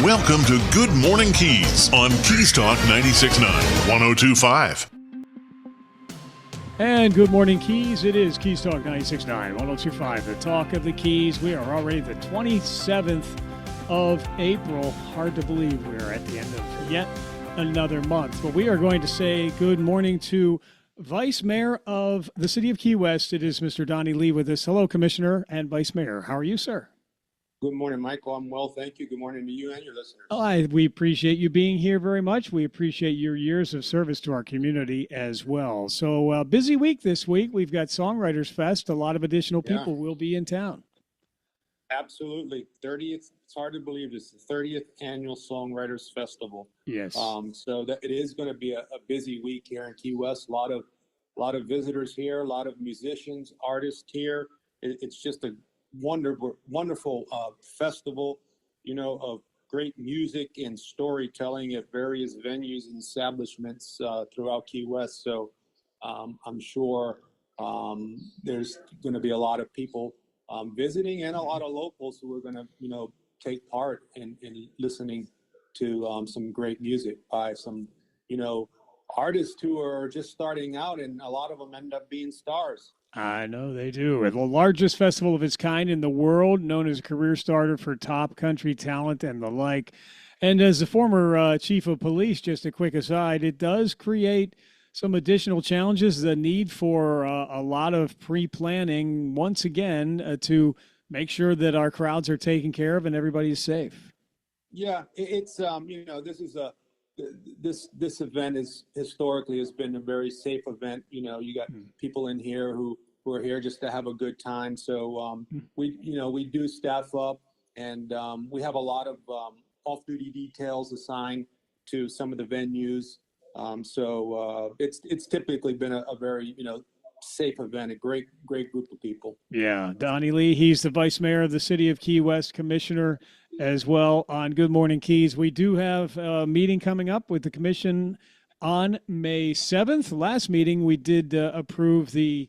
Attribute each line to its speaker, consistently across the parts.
Speaker 1: Welcome to Good Morning Keys on Keys Talk 96.9, 102.5.
Speaker 2: And good morning, Keys. It is Keys Talk 96.9, 102.5, the talk of the Keys. We are already the 27th of April. Hard to believe we're at the end of yet another month. But we are going to say good morning to Vice Mayor of the City of Key West. It is Mr. Donnie Lee with us. Hello, Commissioner and Vice Mayor. How are you, sir?
Speaker 3: Good morning, Michael. I'm well, thank you. Good morning to you and your listeners.
Speaker 2: We appreciate you being here very much. We appreciate your years of service to our community as well. So busy week this week. We've got Songwriters Fest. A lot of additional people will be in town.
Speaker 3: Absolutely. 30th. It's hard to believe it's the 30th annual Songwriters Festival.
Speaker 2: Yes.
Speaker 3: So that it is going to be a busy week here in Key West. A lot of visitors here, a lot of musicians, artists here. It's just a wonderful festival, of great music and storytelling at various venues and establishments throughout Key West. So I'm sure there's going to be a lot of people visiting and a lot of locals who are going to, take part in listening to some great music by some, artists who are just starting out, and a lot of them end up being stars.
Speaker 2: I know they do. The largest festival of its kind in the world, known as a career starter for top country talent and the like. And as the former chief of police, just a quick aside, it does create some additional challenges, the need for a lot of pre-planning, once again, to make sure that our crowds are taken care of and everybody's safe.
Speaker 3: Yeah, it's, this event is historically has been a very safe event. You got people in here who are here just to have a good time. So we do staff up, and we have a lot of off-duty details assigned to some of the venues. So it's typically been a very safe event, a great group of people.
Speaker 2: Yeah, Donnie Lee, he's the Vice Mayor of the City of Key West, Commissioner as well on Good Morning Keys. We do have a meeting coming up with the Commission on May 7th. Last meeting, we did approve the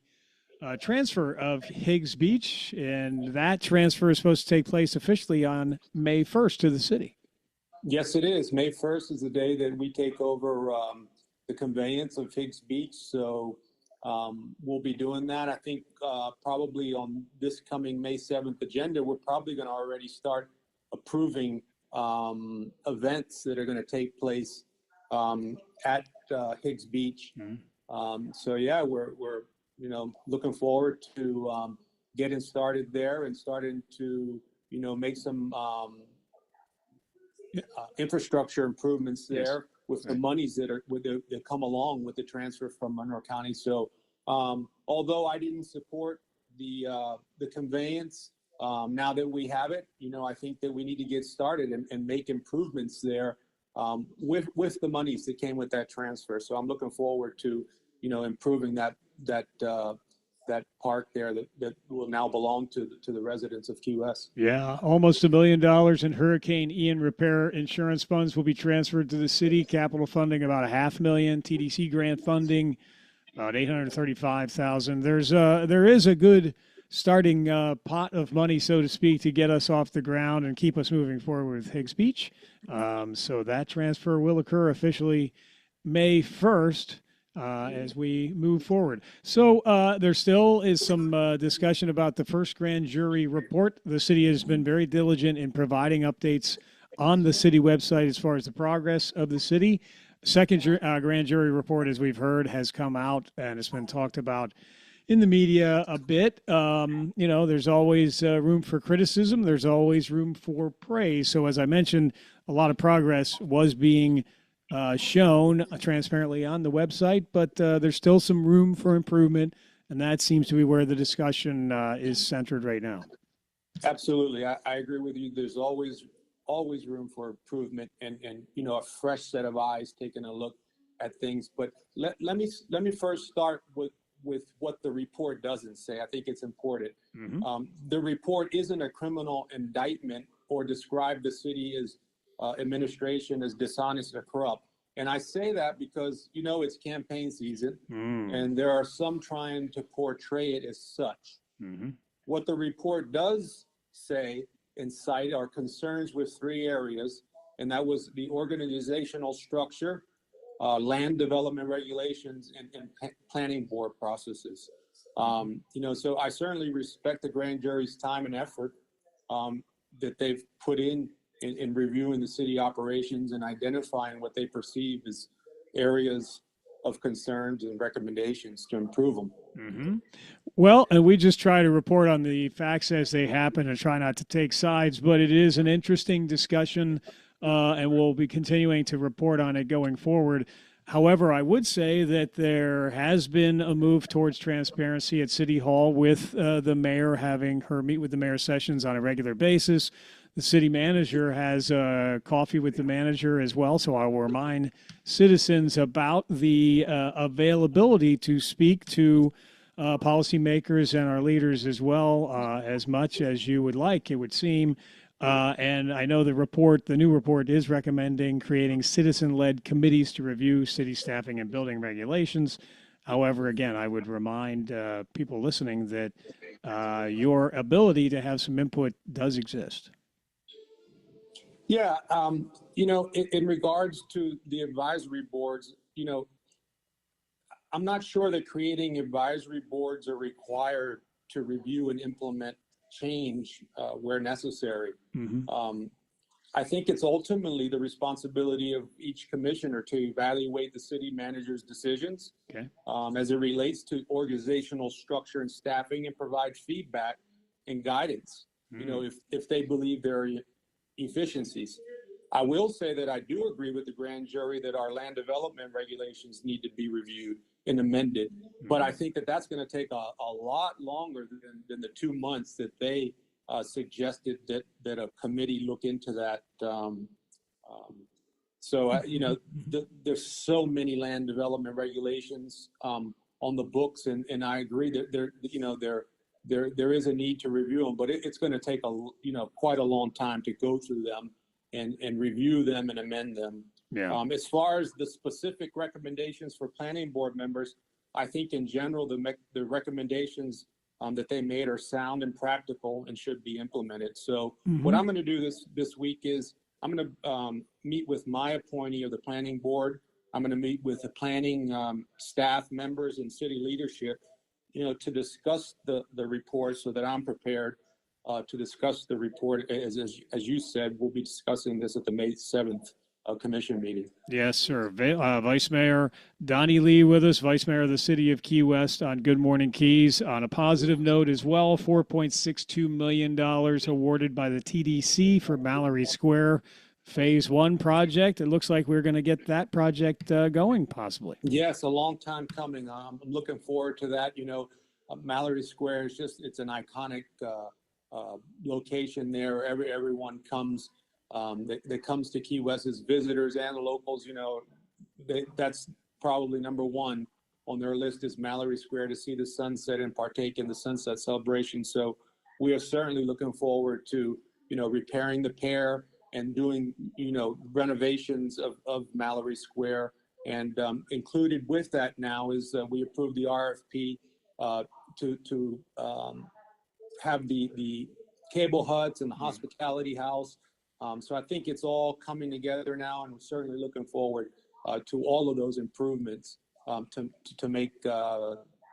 Speaker 2: transfer of Higgs Beach, and that transfer is supposed to take place officially on May 1st to the city.
Speaker 3: Yes, it is. May 1st is the day that we take over the conveyance of Higgs Beach. So we'll be doing that. I think probably on this coming May 7th agenda, we're probably going to already start approving events that are going to take place at Higgs Beach. So yeah, we're looking forward to getting started there and starting to make some infrastructure improvements there with the monies that come along with the transfer from Monroe County. So although I didn't support the conveyance, now that we have it, I think that we need to get started and make improvements there with the monies that came with that transfer. So I'm looking forward to improving that park there that will now belong to the residents of Key West.
Speaker 2: Yeah, almost $1 million in Hurricane Ian repair insurance funds will be transferred to the city. Capital funding about $500,000. TDC grant funding about $835,000. There is a good starting pot of money, so to speak, to get us off the ground and keep us moving forward with Higgs Beach. So that transfer will occur officially May 1st. As we move forward. So there still is some discussion about the first grand jury report. The city has been very diligent in providing updates on the city website as far as the progress of the city. Second grand jury report, as we've heard, has come out and it's been talked about in the media a bit. There's always room for criticism. There's always room for praise. So as I mentioned, a lot of progress was being shown transparently on the website, but there's still some room for improvement, and that seems to be where the discussion is centered right now.
Speaker 3: Absolutely. I agree with you. There's always room for improvement and a fresh set of eyes taking a look at things. But let me first start with what the report doesn't say. I think it's important. The report isn't a criminal indictment or describe the city as administration as dishonest or corrupt. And I say that because, it's campaign season and there are some trying to portray it as such. What the report does say and cite are concerns with three areas and that was the organizational structure, land development regulations, and planning board processes. So I certainly respect the grand jury's time and effort that they've put in reviewing the city operations and identifying what they perceive as areas of concerns and recommendations to improve them.
Speaker 2: Mm-hmm. Well, and we just try to report on the facts as they happen and try not to take sides, but it is an interesting discussion, and we'll be continuing to report on it going forward. However, I would say that there has been a move towards transparency at City Hall with the mayor having her meet with the mayor Sessions on a regular basis. The city manager has coffee with the manager as well, so I will remind citizens about the availability to speak to policymakers and our leaders as well, as much as you would like, it would seem. And I know the new report is recommending creating citizen-led committees to review city staffing and building regulations. However, again, I would remind people listening that your ability to have some input does exist.
Speaker 3: Yeah, in regards to the advisory boards, I'm not sure that creating advisory boards are required to review and implement change where necessary.
Speaker 2: Mm-hmm.
Speaker 3: I think it's ultimately the responsibility of each commissioner to evaluate the city manager's decisions as it relates to organizational structure and staffing, and provide feedback and guidance.
Speaker 2: Mm-hmm.
Speaker 3: If they believe there are efficiencies. I will say that I do agree with the grand jury that our land development regulations need to be reviewed and amended. Mm-hmm. But I think that that's going to take a lot longer than the 2 months that they suggested that a committee look into that. There's so many land development regulations on the books, and I agree that there is a need to review them, but it's going to take quite a long time to go through them and review them and amend them.
Speaker 2: Yeah.
Speaker 3: As far as the specific recommendations for planning board members, I think in general the recommendations that they made are sound and practical and should be implemented. So
Speaker 2: mm-hmm.
Speaker 3: what I'm going to do this week is I'm going to meet with my appointee of the planning board. I'm going to meet with the planning staff members and city leadership, to discuss the report, so that I'm prepared to discuss the report. As you said, we'll be discussing this at the May 7th commission meeting.
Speaker 2: Yes, sir. Vice Mayor Donnie Lee with us, Vice Mayor of the City of Key West on Good Morning Keys. On a positive note as well, $4.62 million awarded by the TDC for Mallory Square Phase 1 project. It looks like we're going to get that project going, possibly.
Speaker 3: Yes, a long time coming. I'm looking forward to that. Mallory Square is it's an iconic location there. Everyone comes that comes to Key West as visitors and the locals. That's probably number one on their list is Mallory Square to see the sunset and partake in the sunset celebration. So we are certainly looking forward to repairing the pier and doing renovations of Mallory Square. And included with that now is we approved the RFP to have the cable huts and the hospitality house. So I think it's all coming together now, and we're certainly looking forward to all of those improvements to make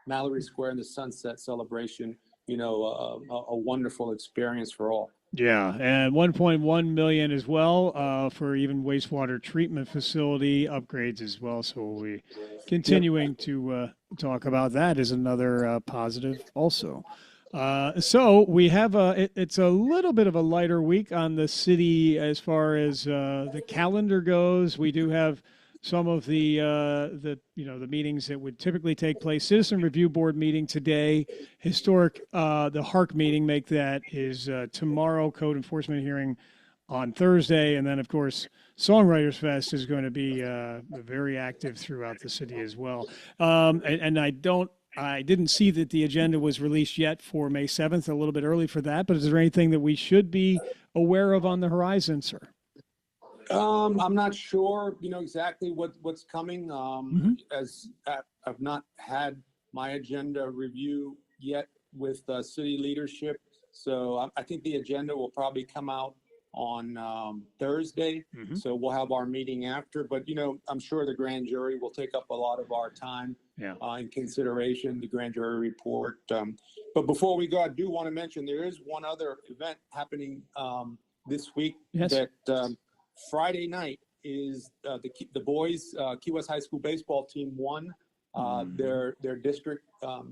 Speaker 3: Mallory Square and the sunset celebration, a wonderful experience for all.
Speaker 2: Yeah, and 1.1 million as well for even wastewater treatment facility upgrades as well. So we'll be continuing to talk about that as another positive also. So we have it's a little bit of a lighter week on the city as far as the calendar goes. We do have some of the meetings that would typically take place. Citizen Review Board meeting today, historic the HARC meeting, make that is tomorrow, code enforcement hearing on Thursday, and then of course Songwriters Fest is going to be very active throughout the city as well. And I didn't see that the agenda was released yet for May 7th, a little bit early for that, but is there anything that we should be aware of on the horizon, sir?
Speaker 3: I'm not sure, exactly what's coming. As I've not had my agenda review yet with city leadership, so I think the agenda will probably come out on Thursday. So we'll have our meeting after. But, I'm sure the grand jury will take up a lot of our time in consideration, the grand jury report. But before we go, I do want to mention there is one other event happening this week that Friday night is the boys Key West High School baseball team won their district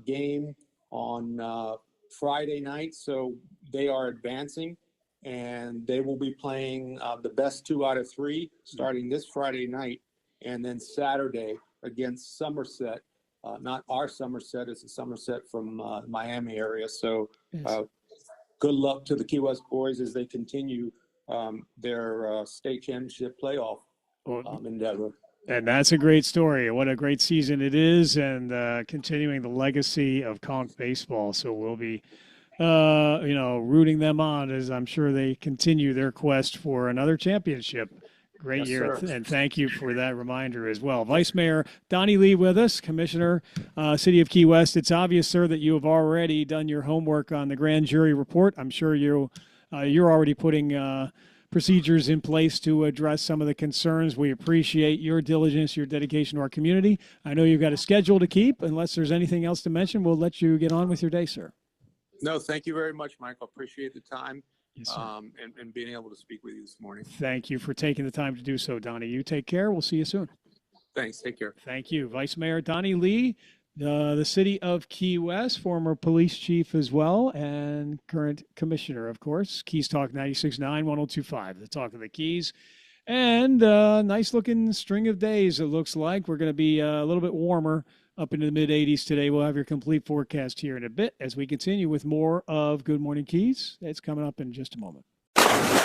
Speaker 3: game on Friday night. So they are advancing. And they will be playing the best 2 out of 3 starting this Friday night, and then Saturday against Somerset. Not our Somerset, it's a Somerset from Miami area. So good luck to the Key West boys as they continue their state championship playoff endeavor.
Speaker 2: And that's a great story. What a great season it is, and continuing the legacy of Conch baseball. So we'll be rooting them on as I'm sure they continue their quest for another championship. Great year,
Speaker 3: sir.
Speaker 2: and thank you for that reminder as well. Vice Mayor Donnie Lee with us, Commissioner, City of Key West. It's obvious, sir, that you have already done your homework on the grand jury report. I'm sure you're already putting procedures in place to address some of the concerns. We appreciate your diligence, your dedication to our community. I know you've got a schedule to keep. Unless there's anything else to mention, we'll let you get on with your day, sir.
Speaker 3: No, thank you very much, Michael. Appreciate the time
Speaker 2: Yes, sir.
Speaker 3: and being able to speak with you this morning.
Speaker 2: Thank you for taking the time to do so, Donnie. You take care. We'll see you soon.
Speaker 3: Thanks. Take care.
Speaker 2: Thank you. Vice Mayor Donnie Lee, the City of Key West, former police chief as well, and current commissioner, of course. Keys Talk 96.9, 102.5, the talk of the Keys. And nice looking string of days, it looks like. We're going to be a little bit warmer up into the mid-80s today. We'll have your complete forecast here in a bit as we continue with more of Good Morning Keys. It's coming up in just a moment.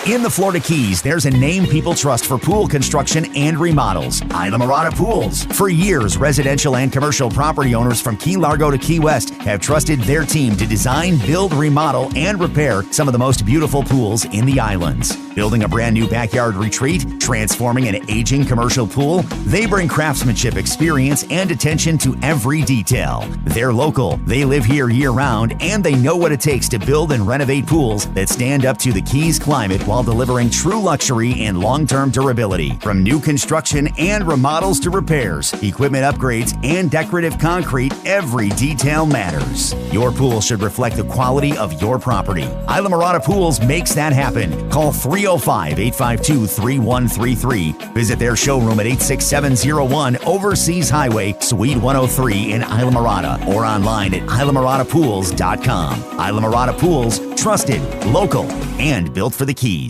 Speaker 4: In the Florida Keys, there's a name people trust for pool construction and remodels, Islamorada Pools. For years, residential and commercial property owners from Key Largo to Key West have trusted their team to design, build, remodel, and repair some of the most beautiful pools in the islands. Building a brand new backyard retreat, transforming an aging commercial pool, they bring craftsmanship experience and attention to every detail. They're local, they live here year-round, and they know what it takes to build and renovate pools that stand up to the Keys climate while delivering true luxury and long-term durability. From new construction and remodels to repairs, equipment upgrades, and decorative concrete, every detail matters. Your pool should reflect the quality of your property. Islamorada Pools makes that happen. Call 305-852-3133. Visit their showroom at 86701 Overseas Highway, Suite 103 in Islamorada, or online at islamorada.pools.com. Islamorada Pools, trusted, local, and built for the Keys.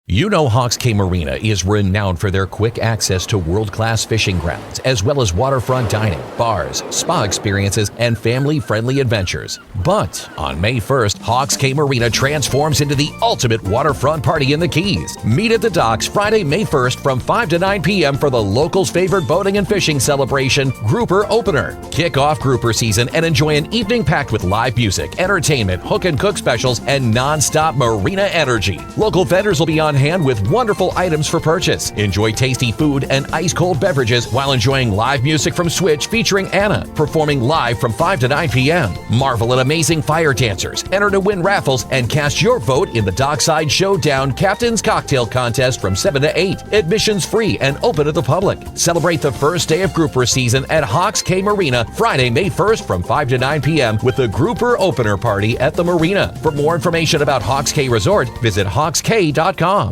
Speaker 5: You know Hawks Cay Marina is renowned for their quick access to world-class fishing grounds, as well as waterfront dining, bars, spa experiences, and family-friendly adventures. But on May 1st, Hawks Cay Marina transforms into the ultimate waterfront party in the Keys. Meet at the docks Friday, May 1st from 5 to 9 p.m. for the locals' favorite boating and fishing celebration, Grouper Opener. Kick off grouper season and enjoy an evening packed with live music, entertainment, hook and cook specials, and non-stop marina energy. Local vendors will be on hand with wonderful items for purchase. Enjoy tasty food and ice-cold beverages while enjoying live music from Switch featuring Anna, performing live from 5 to 9 p.m. Marvel at amazing fire dancers, enter to win raffles, and cast your vote in the Dockside Showdown Captain's Cocktail Contest from 7 to 8. Admissions free and open to the public. Celebrate the first day of grouper season at Hawks Cay Marina, Friday, May 1st from 5 to 9 p.m. with the Grouper Opener Party at the Marina. For more information about Hawks Cay Resort, visit hawkscay.com.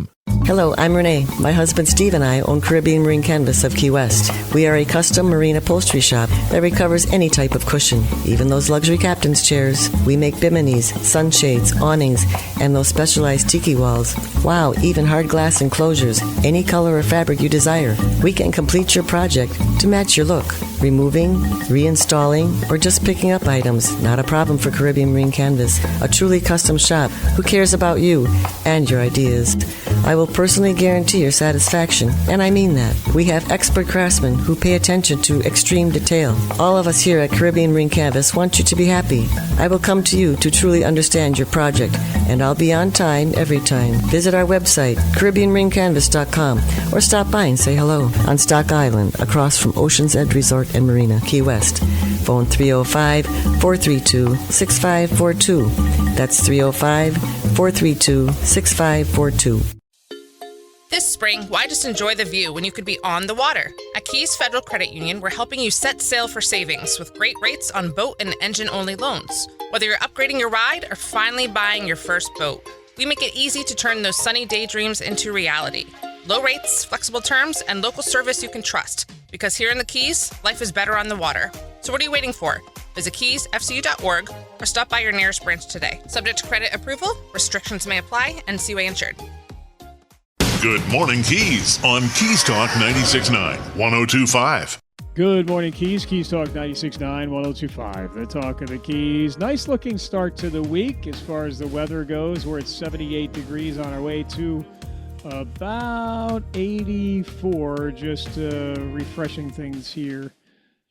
Speaker 6: Hello, I'm Renee. My husband Steve and I own Caribbean Marine Canvas of Key West. We are a custom marine upholstery shop that recovers any type of cushion, even those luxury captain's chairs. We make biminis, sunshades, awnings, and those specialized tiki walls. Wow, even hard glass enclosures, any color or fabric you desire. We can complete your project to match your look. Removing, reinstalling, or just picking up items, not a problem for Caribbean Marine Canvas. A truly custom shop who cares about you and your ideas. I will personally guarantee your satisfaction, and I mean that. We have expert craftsmen who pay attention to extreme detail. All of us here at Caribbean Marine Canvas want you to be happy. I will come to you to truly understand your project, and I'll be on time every time. Visit our website, CaribbeanMarineCanvas.com, or stop by and say hello on Stock Island, across from Ocean's Edge Resort and Marina, Key West. Phone 305-432-6542. That's 305 432-6542.
Speaker 7: This spring, why just enjoy the view when you could be on the water? At Keys Federal Credit Union, we're helping you set sail for savings with great rates on boat and engine-only loans. Whether you're upgrading your ride or finally buying your first boat, we make it easy to turn those sunny daydreams into reality. Low rates, flexible terms, and local service you can trust. Because here in the Keys, life is better on the water. So what are you waiting for? Visit keysfcu.org or stop by your nearest branch today. Subject to credit approval, restrictions may apply, and Seaway insured.
Speaker 1: Good morning, Keys on Keys Talk 96.9, 102.5.
Speaker 2: Good morning, Keys. Keys Talk 96.9, 102.5. The talk of the Keys. Nice looking start to the week as far as the weather goes. We're at 78 degrees on our way to about 84. Just refreshing things here.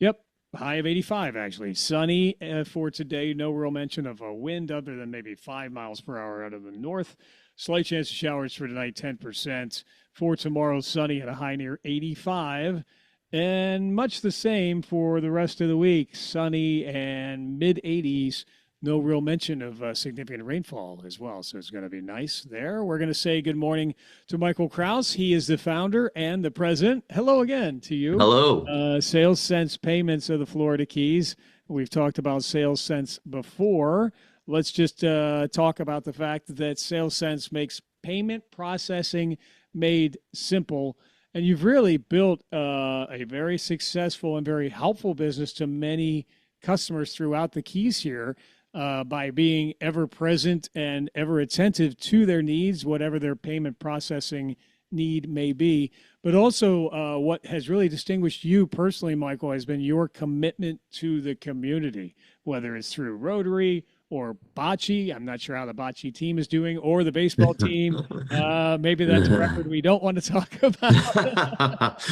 Speaker 2: Yep, high of 85 actually. Sunny for today. No real mention of a wind other than maybe 5 miles per hour out of the north. Slight chance of showers for tonight, 10%. For tomorrow, sunny at a high near 85. And much the same for the rest of the week. Sunny and mid-80s. No real mention of significant rainfall as well. So it's going to be nice there. We're going to say good morning to Michael Kraus. He is the founder and the president. Hello again to you.
Speaker 8: Hello.
Speaker 2: Sales Sense Payments of the Florida Keys. We've talked about Sales Sense before. Let's just talk about the fact that Sales Sense makes payment processing made simple. And you've really built a very successful and very helpful business to many customers throughout the Keys here by being ever present and ever attentive to their needs, whatever their payment processing need may be. But also what has really distinguished you personally, Michael, has been your commitment to the community, whether it's through Rotary or bocce. I'm not sure how the bocce team is doing, or the baseball team. Maybe that's a record we don't want to talk about.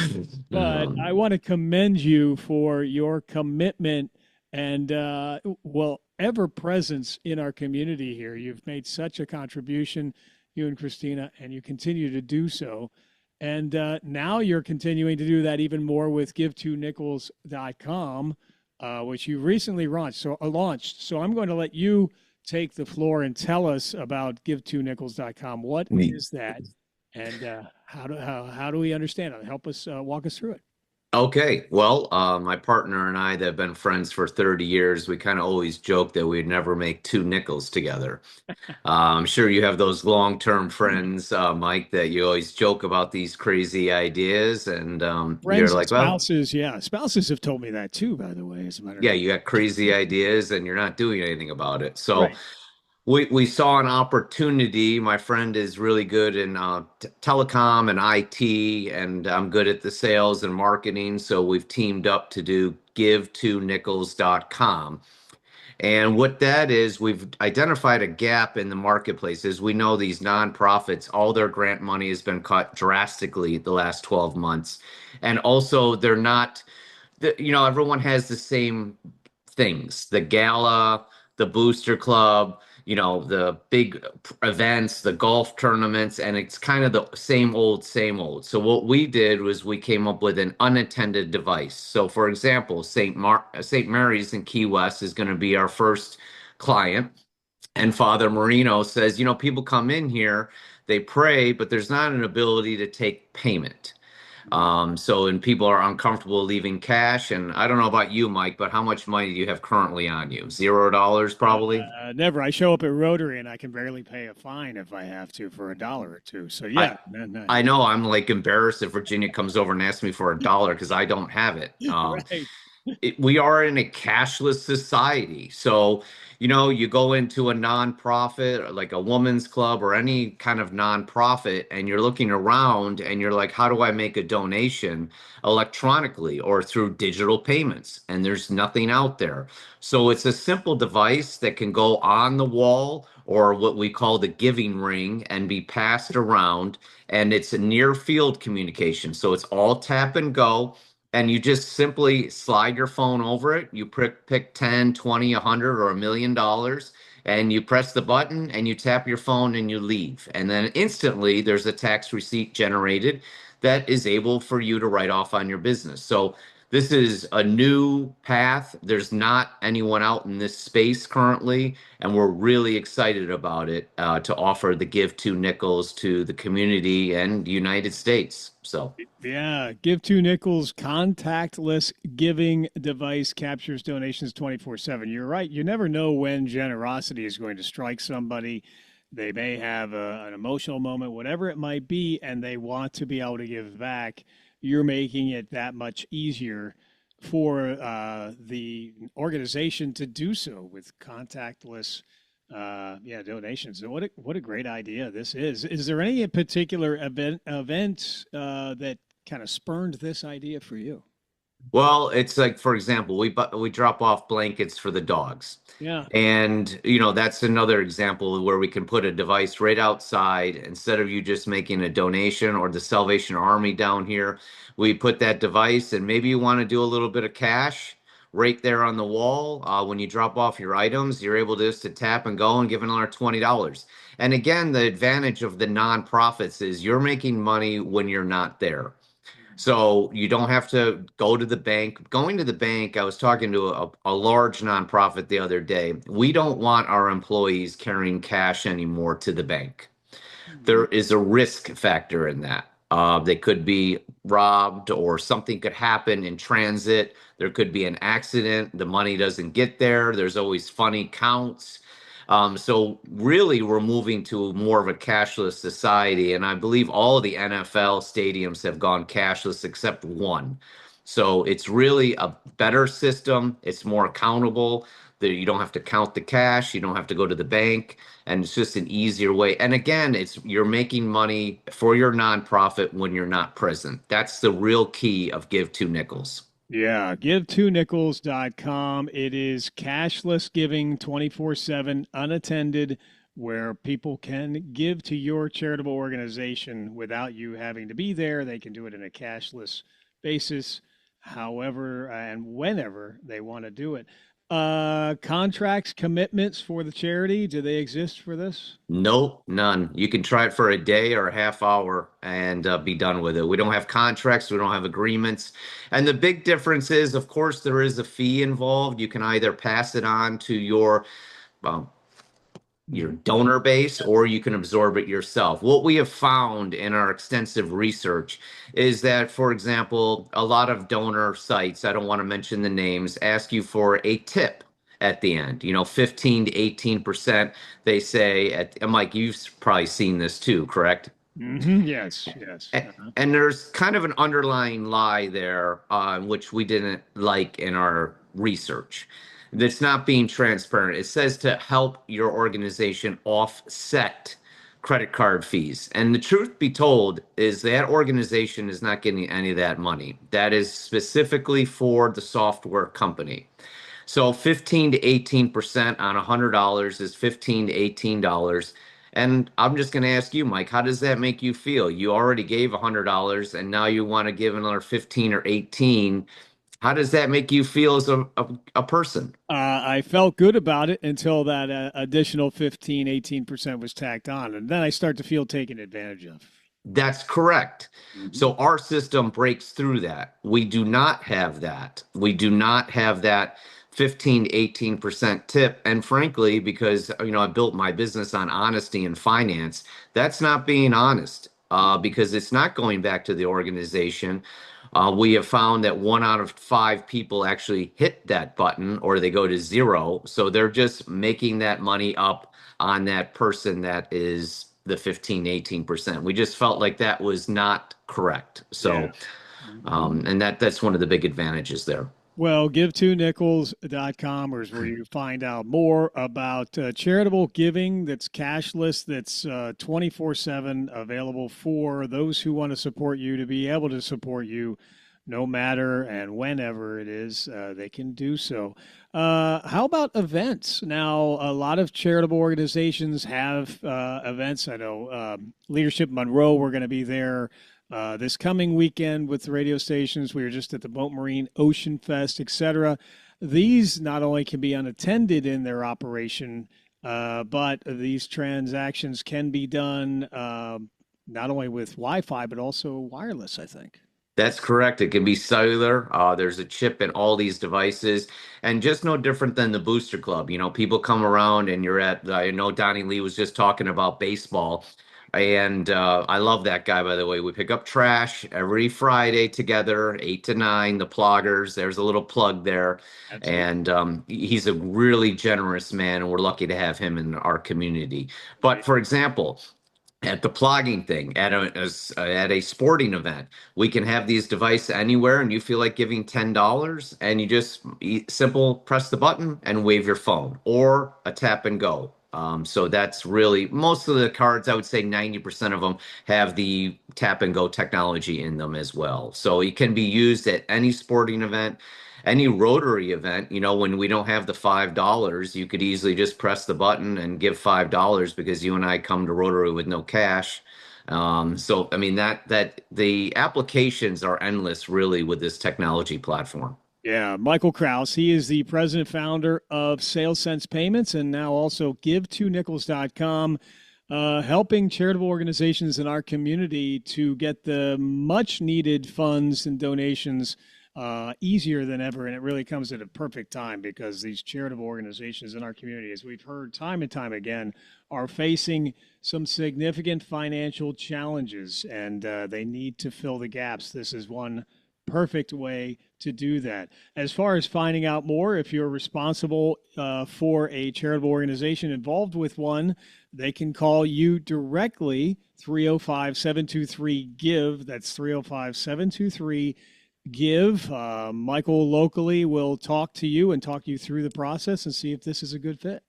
Speaker 2: But I want to commend you for your commitment and, ever presence in our community here. You've made such a contribution, you and Christina, and you continue to do so. And now you're continuing to do that even more with give2nickels.com. Which you recently launched. So I'm going to let you take the floor and tell us about give2nickels.com. What is that, and how do we understand it? Help us walk us through it.
Speaker 8: Okay. Well, my partner and I that have been friends for 30 years, we kind of always joke that we'd never make two nickels together. I'm sure you have those long-term friends, Mike, that you always joke about these crazy ideas. And you're like,
Speaker 2: spouses, well, spouses have told me that too, by the way, as a matter of fact.
Speaker 8: You got crazy ideas and you're not doing anything about it. So
Speaker 2: right.
Speaker 8: We saw an opportunity. My friend is really good in telecom and IT, and I'm good at the sales and marketing. So we've teamed up to do give2nickels.com. And what that is, we've identified a gap in the marketplace. As we know, these nonprofits, all their grant money has been cut drastically the last 12 months. And also they're not, everyone has the same things, the gala, the booster club, the big events, the golf tournaments, and it's kind of the same old, same old. So what we did was we came up with an unattended device. So for example, St. Mary's in Key West is going to be our first client. And Father Marino says, people come in here, they pray, but there's not an ability to take payment. And people are uncomfortable leaving cash. And I don't know about you, Mike, but how much money do you have currently on you? $0 probably?
Speaker 2: Never. I show up at Rotary and I can barely pay a fine if I have to for $1 or $2. So yeah.
Speaker 8: I know. I'm like embarrassed if Virginia comes over and asks me for $1 because I don't have it.
Speaker 2: Right.
Speaker 8: We are in a cashless society. So, you go into a nonprofit like a woman's club or any kind of nonprofit and you're looking around and you're like, how do I make a donation electronically or through digital payments? And there's nothing out there. So it's a simple device that can go on the wall or what we call the giving ring and be passed around. And it's a near field communication. So it's all tap and go. And you just simply slide your phone over it. You pick 10, 20, 100, or $1 million, and you press the button and you tap your phone and you leave. And then instantly there's a tax receipt generated that is able for you to write off on your business. So This is a new path. There's not anyone out in this space currently, and we're really excited about it to offer the Give Two Nickels to the community and the United States. So,
Speaker 2: Yeah, Give Two Nickels contactless giving device captures donations 24/7. You're right. You never know when generosity is going to strike somebody. They may have an emotional moment, whatever it might be, and they want to be able to give back. You're making it that much easier for the organization to do so with contactless donations. So what a great idea this is. Is there any particular event that kind of spurned this idea for you?
Speaker 8: well, it's like, for example, we drop off blankets for the dogs.
Speaker 2: Yeah.
Speaker 8: And, that's another example where we can put a device right outside instead of you just making a donation or the Salvation Army down here. We put that device, and maybe you want to do a little bit of cash right there on the wall. When you drop off your items, you're able just to tap and go and give another $20. And again, the advantage of the nonprofits is you're making money when you're not there. So you don't have to go to the bank. Going to the bank, I was talking to a large nonprofit the other day. We don't want our employees carrying cash anymore to the bank. There is a risk factor in that. They could be robbed, or something could happen in transit. There could be an accident. The money doesn't get there. There's always funny counts. So really, we're moving to more of a cashless society, and I believe all of the NFL stadiums have gone cashless except one. So it's really a better system. It's more accountable. You don't have to count the cash. You don't have to go to the bank, and it's just an easier way. And again, you're making money for your nonprofit when you're not present. That's the real key of Give Two Nickels.
Speaker 2: Yeah, give2nickels.com. It is cashless giving 24/7, unattended, where people can give to your charitable organization without you having to be there. They can do it in a cashless basis, however and whenever they want to do it. Contracts, commitments for the charity, do they exist for this?
Speaker 8: Nope, none. You can try it for a day or a half hour and be done with it. We don't have contracts. We don't have agreements. And the big difference is, of course, there is a fee involved. You can either pass it on to your donor base, or you can absorb it yourself. What we have found in our extensive research is that, for example, a lot of donor sites, I don't want to mention the names, ask you for a tip at the end, 15 to 18%. They say, and Mike, you've probably seen this too, correct?
Speaker 2: Mm-hmm. Yes.
Speaker 8: And there's kind of an underlying lie there, which we didn't like in our research. That's not being transparent. It says to help your organization offset credit card fees. And the truth be told is that organization is not getting any of that money. That is specifically for the software company. So 15 to 18% on $100 is $15 to $18. And I'm just going to ask you, Mike, how does that make you feel? You already gave $100 and now you want to give another 15 or 18. How does that make you feel as a person?
Speaker 2: I felt good about it until that additional 15, 18% was tacked on. And then I start to feel taken advantage of.
Speaker 8: That's correct. So our system breaks through that. We do not have that. We do not have that 15 to 18% tip. And frankly, because, I built my business on honesty and finance, that's not being honest because it's not going back to the organization. We have found that 1 out of 5 people actually hit that button, or they go to zero. So they're just making that money up on that person that is the 15, 18%. We just felt like that was not correct. So, and that's one of the big advantages there.
Speaker 2: Well, give2nickels.com is where you find out more about charitable giving that's cashless, that's 24/7, available for those who want to support you, to be able to support you no matter and whenever it is, they can do so. How about events? Now, a lot of charitable organizations have events. I know Leadership Monroe, we're going to be there this coming weekend with the radio stations. We were just at the Boat Marine Ocean Fest, etc. These not only can be unattended in their operation, but these transactions can be done not only with Wi-Fi, but also wireless, I think.
Speaker 8: That's correct. It can be cellular. There's a chip in all these devices, and just no different than the Booster Club. You know, people come around, and you're at. I know Donnie Lee was just talking about baseball, and I love that guy, by the way. We pick up trash every Friday together, 8 to 9. The Ploggers. There's a little plug there,
Speaker 2: Absolutely.
Speaker 8: and he's a really generous man, and we're lucky to have him in our community. But for example, at the plogging thing, at a sporting event, we can have these devices anywhere, and you feel like giving $10, and you just simple press the button and wave your phone, or a tap and go. So that's really most of the cards. I would say 90% of them have the tap and go technology in them as well. So it can be used at any sporting event, any Rotary event. You know, when we don't have the $5, you could easily just press the button and give $5, because you and I come to Rotary with no cash. So I mean that the applications are endless, really, with this technology platform.
Speaker 2: Yeah, Michael Kraus. He is the president founder of SalesSense Payments, and now also give2nickels.com, helping charitable organizations in our community to get the much needed funds and donations easier than ever. And it really comes at a perfect time, because these charitable organizations in our community, as we've heard time and time again, are facing some significant financial challenges, and they need to fill the gaps. This is one perfect way to do that. As far as finding out more, if you're responsible for a charitable organization, involved with one, they can call you directly, 305-723-GIVE. That's 305-723-GIVE. Michael locally will talk to you and talk you through the process and see if this is a good fit.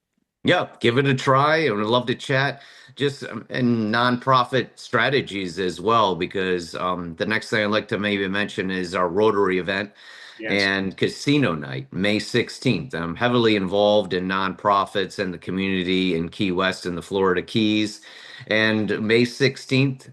Speaker 8: Yeah, give it a try. I would love to chat just in nonprofit strategies as well, because the next thing I'd like to maybe mention is our Rotary event.
Speaker 2: Yes.
Speaker 8: And Casino Night, May 16th. I'm heavily involved in nonprofits and the community in Key West and the Florida Keys. And May 16th,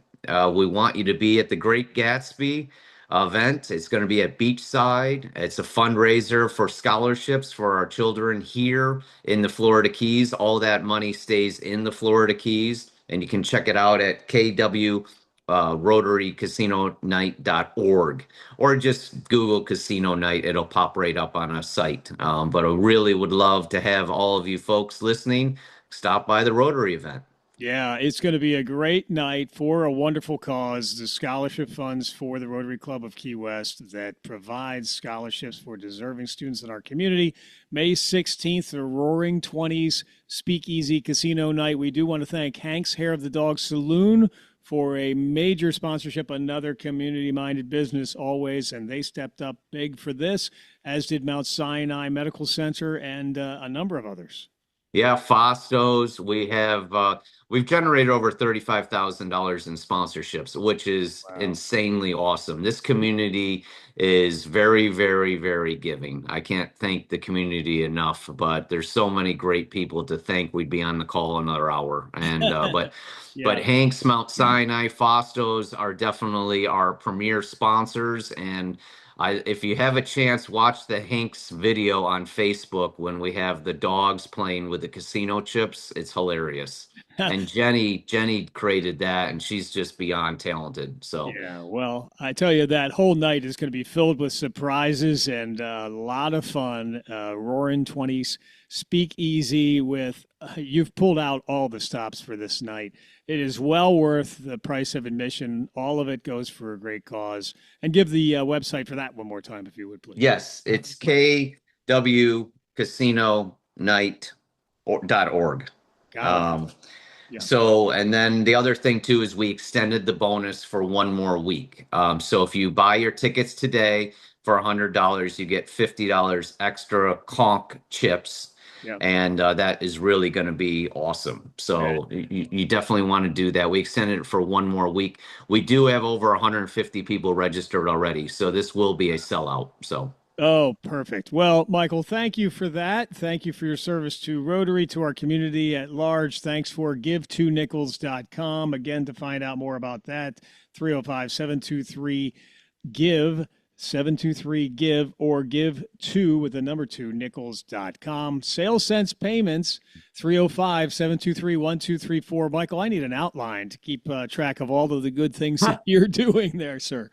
Speaker 8: we want you to be at the Great Gatsby event. It's going to be at Beachside. It's a fundraiser for scholarships for our children here in the Florida Keys. All that money stays in the Florida Keys, and you can check it out at RotaryCasinoNight.org, or just Google Casino Night. It'll pop right up on our site. But I really would love to have all of you folks listening stop by the Rotary event.
Speaker 2: Yeah, it's going to be a great night for a wonderful cause, the scholarship funds for the Rotary Club of Key West that provides scholarships for deserving students in our community. May 16th, the Roaring 20s Speakeasy Casino Night. We do want to thank Hank's Hair of the Dog Saloon for a major sponsorship, another community-minded business always, and they stepped up big for this, as did Mount Sinai Medical Center and a number of others.
Speaker 8: Yeah, Fostos. We've generated over $35,000 in sponsorships, which is insanely awesome. This community is very, very, very giving. I can't thank the community enough, but there's so many great people to thank. We'd be on the call another hour. And but Hank's, Mount Sinai, Fostos are definitely our premier sponsors. And if you have a chance, watch the Hanks video on Facebook when we have the dogs playing with the casino chips. It's hilarious. And Jenny created that, and she's just beyond talented. So
Speaker 2: yeah, well, I tell you, that whole night is going to be filled with surprises and a lot of fun. Roaring 20s Speakeasy with you've pulled out all the stops for this night. It is well worth the price of admission. All of it goes for a great cause. And give the website for that one more time, if you would, please.
Speaker 8: Yes, it's kwcasinonight.org. So, and then the other thing too is we extended the bonus for one more week. So if you buy your tickets today for $100, you get $50 extra conch chips. Yep. And that is really going to be awesome. So you definitely want to do that. We extended it for one more week. We do have over 150 people registered already. So this will be a sellout. So.
Speaker 2: Oh, perfect. Well, Michael, thank you for that. Thank you for your service to Rotary, to our community at large. Thanks for give2nickels.com. Again, to find out more about that, 305-723-GIVE. 723-GIVE or give2 with the number 2 nichols.com. Sales Sense Payments 305-723-1234. Michael, I need an outline to keep track of all of the good things that you're doing there, sir.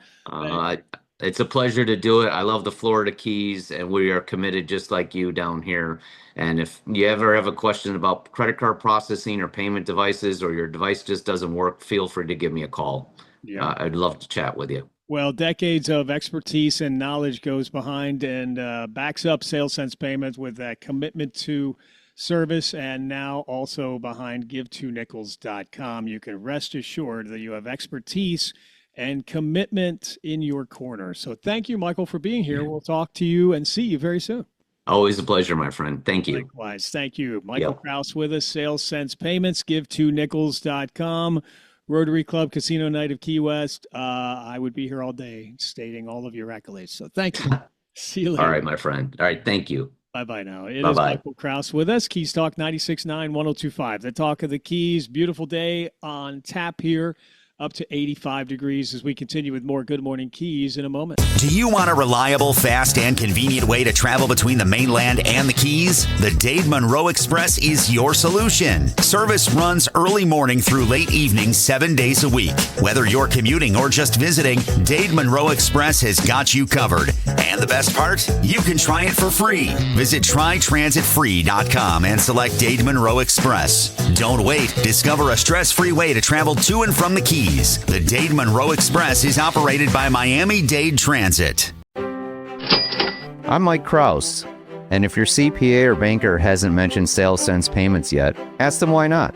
Speaker 8: It's a pleasure to do it. I love the Florida Keys, and we are committed just like you down here. And if you ever have a question about credit card processing or payment devices, or your device just doesn't work, feel free to give me a call.
Speaker 2: Yeah.
Speaker 8: I'd love to chat with you.
Speaker 2: Well, decades of expertise and knowledge goes behind and backs up Sales Sense Payments with that commitment to service, and now also behind give2nichols.com. You can rest assured that you have expertise and commitment in your corner. So thank you, Michael, for being here. We'll talk to you and see you very soon.
Speaker 8: Always a pleasure, my friend. Thank you.
Speaker 2: Likewise. Thank you. Michael Kraus with us, Sales Sense Payments, give2nichols.com. Rotary Club Casino Night of Key West. I would be here all day stating all of your accolades. So thank you. See you later.
Speaker 8: All right, my friend. All right. Thank you.
Speaker 2: Bye-bye now. It is Michael Kraus with us. Keys Talk 96.9, 102.5. The talk of the Keys. Beautiful day on tap here. Up to 85 degrees as we continue with more Good Morning Keys in a moment.
Speaker 4: Do you want a reliable, fast, and convenient way to travel between the mainland and the Keys? The Dade Monroe Express is your solution. Service runs early morning through late evening, 7 days a week. Whether you're commuting or just visiting, Dade Monroe Express has got you covered. And the best part? You can try it for free. Visit trytransitfree.com and select Dade Monroe Express. Don't wait. Discover a stress-free way to travel to and from the Keys. The Dade Monroe Express is operated by Miami-Dade Transit.
Speaker 9: I'm Mike Kraus, and if your CPA or banker hasn't mentioned Sales Sense Payments yet, ask them why not.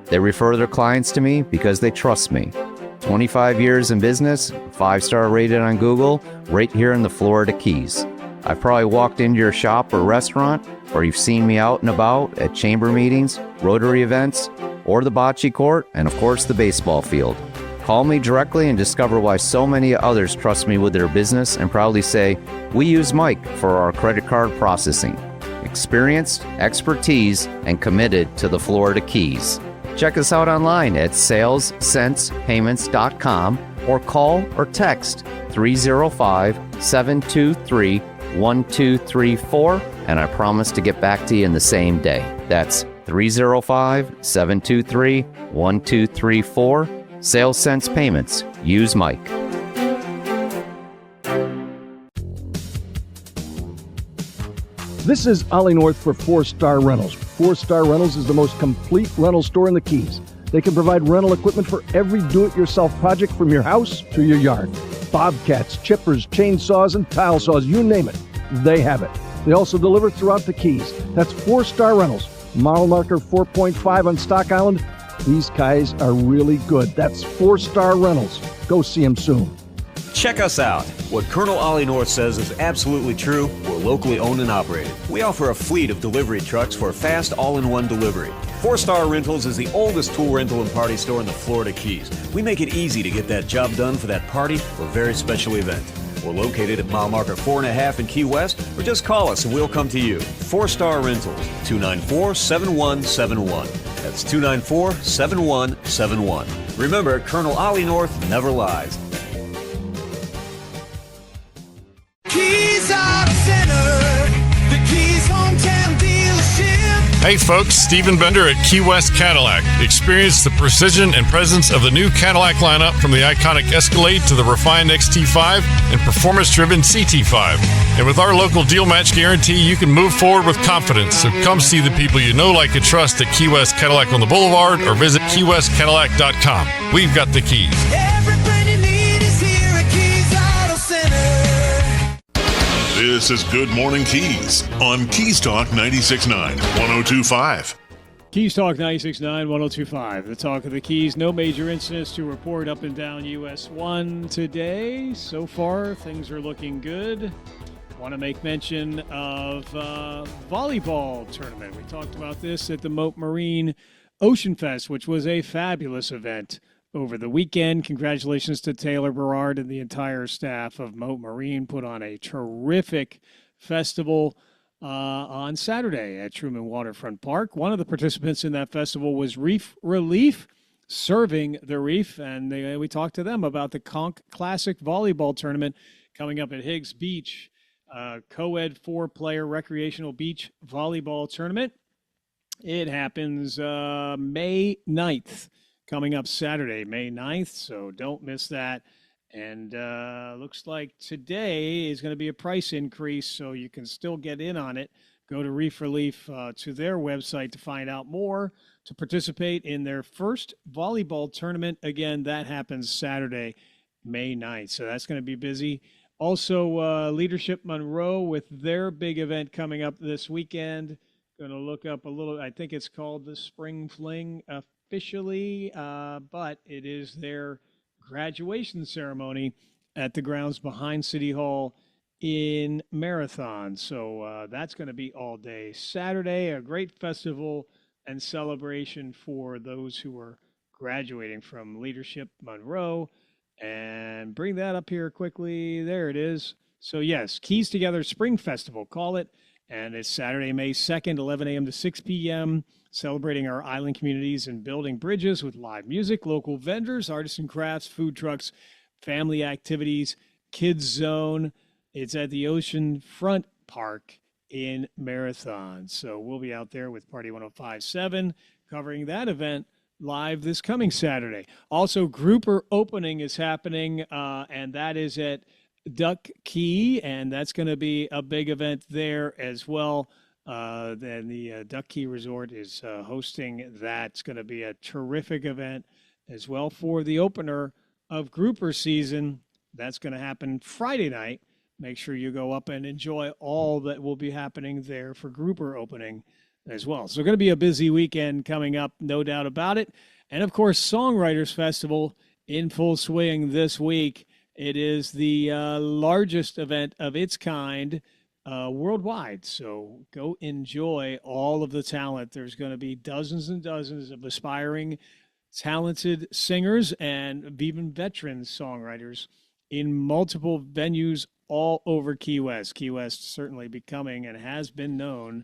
Speaker 9: They refer their clients to me because they trust me. 25 years in business, 5-star rated on Google, right here in the Florida Keys. I've probably walked into your shop or restaurant, or you've seen me out and about at chamber meetings, Rotary events, or the bocce court, and of course the baseball field. Call me directly and discover why so many others trust me with their business and proudly say, we use Mike for our credit card processing. Experienced, expertise, and committed to the Florida Keys. Check us out online at salessensepayments.com or call or text 305-723-1234, and I promise to get back to you in the same day. That's 305-723-1234. Sales Sense Payments. Use Mike.
Speaker 10: This is Ollie North for 4-Star Rentals. 4-Star Rentals is the most complete rental store in the Keys. They can provide rental equipment for every do-it-yourself project from your house to your yard. Bobcats, chippers, chainsaws, and tile saws, you name it, they have it. They also deliver throughout the Keys. That's 4-Star Rentals. Model marker 4.5 on Stock Island. These guys are really good. That's 4-Star Rentals. Go see them soon.
Speaker 11: Check us out. What Colonel Ollie North says is absolutely true. We're locally owned and operated. We offer a fleet of delivery trucks for fast all-in-one delivery. 4-Star Rentals is the oldest tool rental and party store in the Florida Keys. We make it easy to get that job done for that party or very special event. We're located at mile marker 4.5 in Key West, or just call us and we'll come to you. 4-Star Rentals, 294-7171. That's 294-7171. Remember, Colonel Ollie North never lies.
Speaker 12: Keys Auto Center, the Keys hometown dealership.
Speaker 13: Hey folks, Stephen Bender at Key West Cadillac. Experience the precision and presence of the new Cadillac lineup, from the iconic Escalade to the refined XT5 and performance-driven CT5. And with our local deal match guarantee, you can move forward with confidence. So come see the people you know, like, and trust at Key West Cadillac on the Boulevard, or visit keywestcadillac.com. We've got the keys.
Speaker 12: Everything you need is here at Keys Auto Center.
Speaker 1: This is Good Morning Keys on Keys Talk 96.9, 102.5.
Speaker 2: Keys Talk 96.9, 102.5. The talk of the Keys. No major incidents to report up and down US 1 today. So far, things are looking good. Want to make mention of volleyball tournament. We talked about this at the Moat Marine Ocean Fest, which was a fabulous event over the weekend. Congratulations to Taylor Berard and the entire staff of Moat Marine. Put on a terrific festival on Saturday at Truman Waterfront Park. One of the participants in that festival was Reef Relief. serving the Reef, and we talked to them about the Conch Classic Volleyball Tournament coming up at Higgs Beach. Co-ed 4-player recreational beach volleyball tournament. It happens May 9th, coming up Saturday, May 9th, so don't miss that. And looks like today is going to be a price increase, so you can still get in on it. Go to Reef Relief to their website to find out more, to participate in their first volleyball tournament. Again, that happens Saturday, May 9th, so that's going to be busy. Also, Leadership Monroe with their big event coming up this weekend. Going to look up a little, I think it's called the Spring Fling officially, but it is their graduation ceremony at the grounds behind City Hall in Marathon. So that's going to be all day Saturday, a great festival and celebration for those who are graduating from Leadership Monroe. And bring that up here quickly. There it is. So yes, Keys Together Spring Festival, call it. And it's Saturday, May 2nd, 11 a.m. to 6 p.m., celebrating our island communities and building bridges with live music, local vendors, artists and crafts, food trucks, family activities, kids zone. It's at the Oceanfront Park in Marathon. So we'll be out there with Party 105.7 covering that event live this coming Saturday. Also, Grouper Opening is happening, and that is at Duck Key, and that's going to be a big event there as well. Then the Duck Key Resort is hosting that. It's going to be a terrific event as well for the opener of Grouper season. That's going to happen Friday night. Make sure you go up and enjoy all that will be happening there for Grouper Opening as well. So going to be a busy weekend coming up, no doubt about it. And of course, Songwriters Festival in full swing this week. It is the largest event of its kind worldwide. So go enjoy all of the talent. There's going to be dozens and dozens of aspiring, talented singers and even veteran songwriters in multiple venues all over Key West. Key West certainly becoming and has been known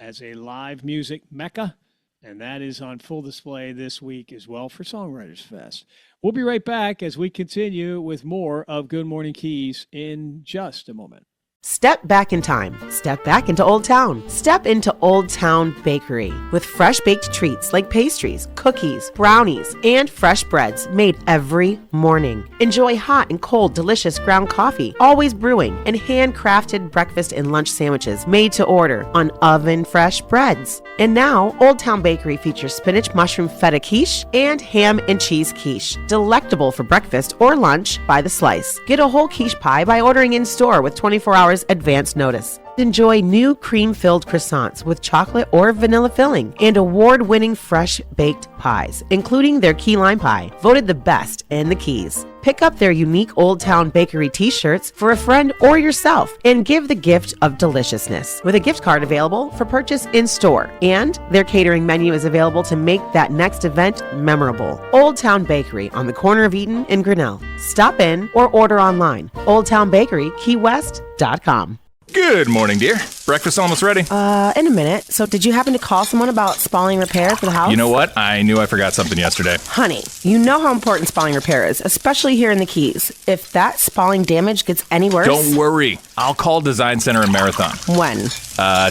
Speaker 2: as a live music mecca, and that is on full display this week as well for Songwriters Fest. We'll be right back as we continue with more of Good Morning Keys in just a moment.
Speaker 14: Step back in time. Step back into Old Town. Step into Old Town Bakery with fresh baked treats like pastries, cookies, brownies, and fresh breads made every morning. Enjoy hot and cold, delicious ground coffee, always brewing, and handcrafted breakfast and lunch sandwiches made to order on oven fresh breads. And now, Old Town Bakery features spinach mushroom feta quiche and ham and cheese quiche, delectable for breakfast or lunch by the slice. Get a whole quiche pie by ordering in store with 24 hours advance notice. Enjoy new cream-filled croissants with chocolate or vanilla filling and award-winning fresh baked pies, including their key lime pie, voted the best in the Keys. Pick up their unique Old Town Bakery t-shirts for a friend or yourself and give the gift of deliciousness with a gift card available for purchase in store. And their catering menu is available to make that next event memorable. Old Town Bakery on the corner of Eaton and Grinnell. Stop in or order online. OldTownBakeryKeyWest.com.
Speaker 15: Good morning, dear. Breakfast almost ready?
Speaker 14: In a minute. So did you happen to call someone about spalling repair for the house?
Speaker 15: You know what? I knew I forgot something yesterday.
Speaker 14: Honey, you know how important spalling repair is, especially here in the Keys. If that spalling damage gets any worse...
Speaker 15: Don't worry. I'll call Design Center in Marathon.
Speaker 14: When?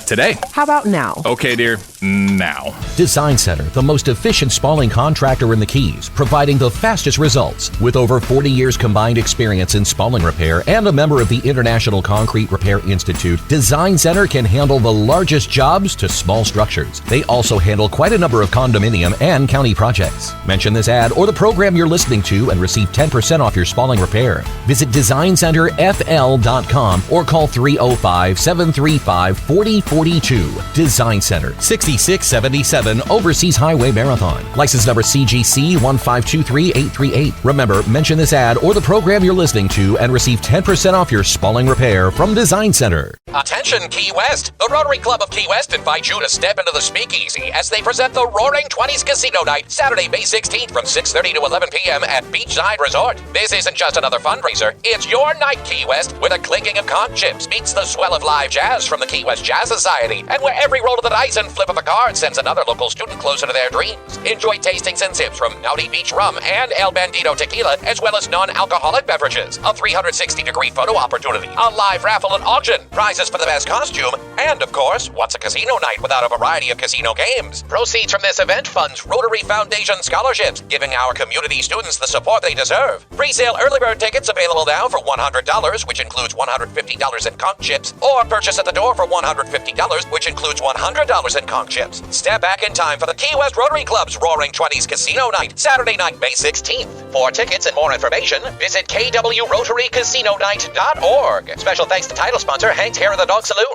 Speaker 15: Today.
Speaker 14: How about now?
Speaker 15: Okay, dear. Now.
Speaker 5: Design Center, the most efficient spalling contractor in the Keys, providing the fastest results. With over 40 years combined experience in spalling repair and a member of the International Concrete Repair Institute, Design Center can handle the largest jobs to small structures. They also handle quite a number of condominium and county projects. Mention this ad or the program you're listening to and receive 10% off your spalling repair. Visit DesignCenterFL.com or call 305-735-4042. Design Center, 6677 Overseas Highway Marathon. License number CGC 1523838. Remember, mention this ad or the program you're listening to and receive 10% off your spalling repair from Design Center. Attention Key West! The Rotary Club of Key West invites you to step into the speakeasy as they present the Roaring 20s Casino Night, Saturday, May 16th from 6:30 to 11 p.m. at Beachside Resort. This isn't just another fundraiser, it's your night, Key West, where the clinking of conch chips meets the swell of live jazz from the Key West Jazz Society, and where every roll of the dice and flip of a card sends another local student closer to their dreams. Enjoy tastings and sips from Naughty Beach Rum and El Bandito Tequila, as well as non-alcoholic beverages, a 360-degree photo opportunity, a live raffle and auction, prizes for the best costume, and of course, what's a casino night without a variety of casino games? Proceeds from this event funds Rotary Foundation scholarships, giving our community students the support they deserve. Pre-sale early bird tickets available now for $100, which includes $150 in conch chips, or purchase at the door for $150, which includes $100 in conch chips. Step back in time for the Key West Rotary Club's Roaring 20s Casino Night, Saturday night, May 16th. For tickets and more information, visit kwrotarycasinonight.org. Special thanks to title sponsor Hank's Hair of the Dog Saloon.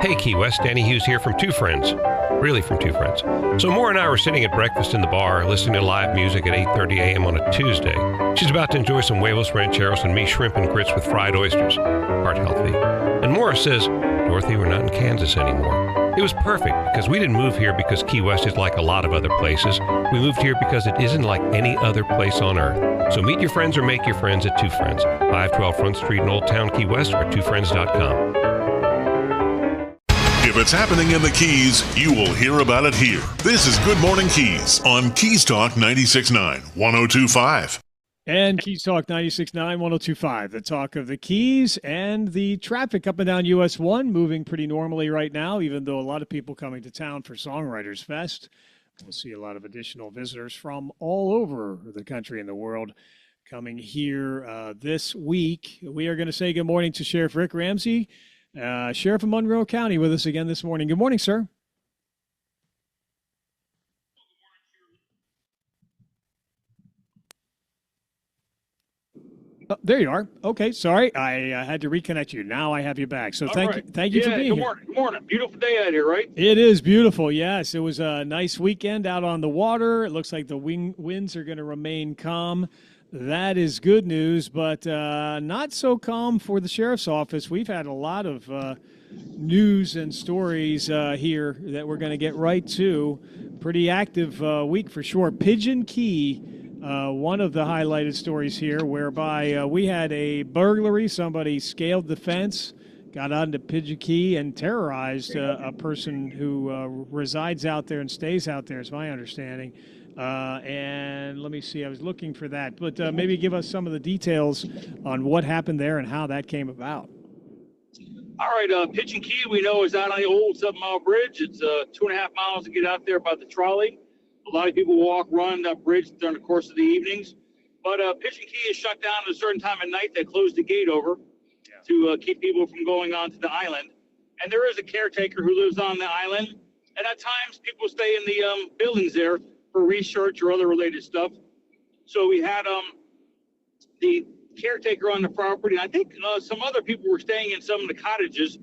Speaker 16: Hey Key West, Danny Hughes here from Two Friends. Really from Two Friends. So Maura and I were sitting at breakfast in the bar, listening to live music at 8:30 a.m. on a Tuesday. She's about to enjoy some huevos rancheros and me shrimp and grits with fried oysters. Heart healthy. And Maura says, Dorothy, we're not in Kansas anymore. It was perfect because we didn't move here because Key West is like a lot of other places. We moved here because it isn't like any other place on earth. So meet your friends or make your friends at Two Friends, 512 Front Street in Old Town Key West, or twofriends.com.
Speaker 1: If it's happening in the Keys, you will hear about it here. This is Good Morning Keys on Keys Talk 96.9, 102.5.
Speaker 2: And Keys Talk 96.9, 102.5, the talk of the Keys and the traffic up and down US 1 moving pretty normally right now, even though a lot of people coming to town for Songwriters Fest. We'll see a lot of additional visitors from all over the country and the world coming here this week. We are going to say good morning to Sheriff Rick Ramsey, Sheriff of Monroe County, with us again this morning. Good morning, sir. Oh, there you are. Okay, sorry. I had to reconnect you. Now I have you back. So thank you for being here.
Speaker 17: Good morning. Beautiful day out here, right?
Speaker 2: It is beautiful, yes. It was a nice weekend out on the water. It looks like the winds are going to remain calm. That is good news, but not so calm for the sheriff's office. We've had a lot of news and stories here that we're going to get right to. Pretty active week for sure. Pigeon Key, one of the highlighted stories here, whereby we had a burglary. Somebody scaled the fence, got onto Pigeon Key, and terrorized a person who resides out there and stays out there, is my understanding. And let me see, I was looking for that, but maybe give us some of the details on what happened there and how that came about.
Speaker 17: All right, Pigeon Key, we know, is out on the old 7-mile bridge. It's 2.5 miles to get out there by the trolley. A lot of people walk, run that bridge during the course of the evenings. But Pigeon Key is shut down at a certain time at night. They close the gate over to keep people from going onto the island. And there is a caretaker who lives on the island. And at times, people stay in the buildings there for research or other related stuff. So we had the caretaker on the property. I think some other people were staying in some of the cottages,